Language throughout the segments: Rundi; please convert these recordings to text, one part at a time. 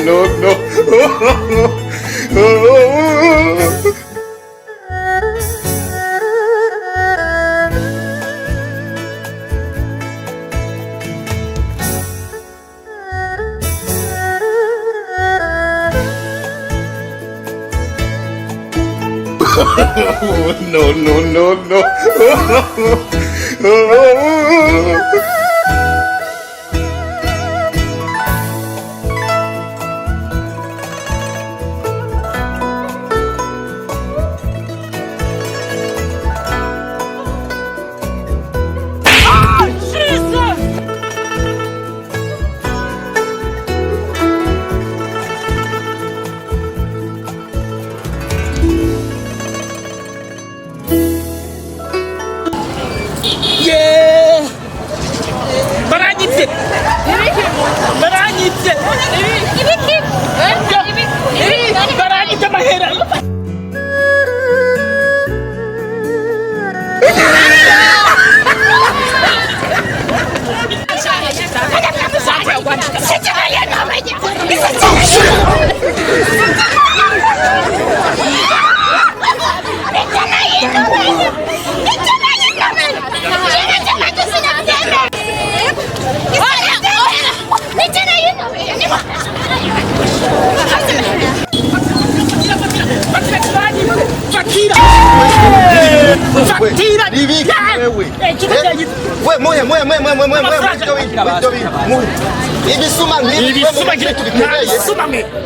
No. No.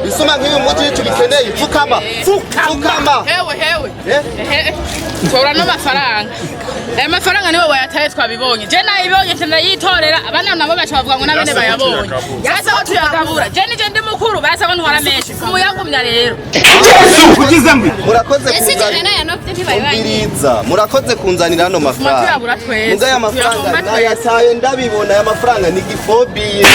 Ibisuma nk'ibi mugihe tubikeneye fukama. Hewe tora n'amafaranga. Aya mafaranga niwe wayataye twabibonye. Je nayibonye ndayitorera abana nabo bacha bavuga ngo nabene bayabonye. Yasa aho tuyagabura. Je nije ndi mukuru basa abantu haramenshi. Umuyagumya rero. Kugize mbi. Murakoze kunzanira. Murakoze kunzanira no mafaranga. Muga ya mafaranga nayataye ndabibona ya mafaranga ni gifobiye.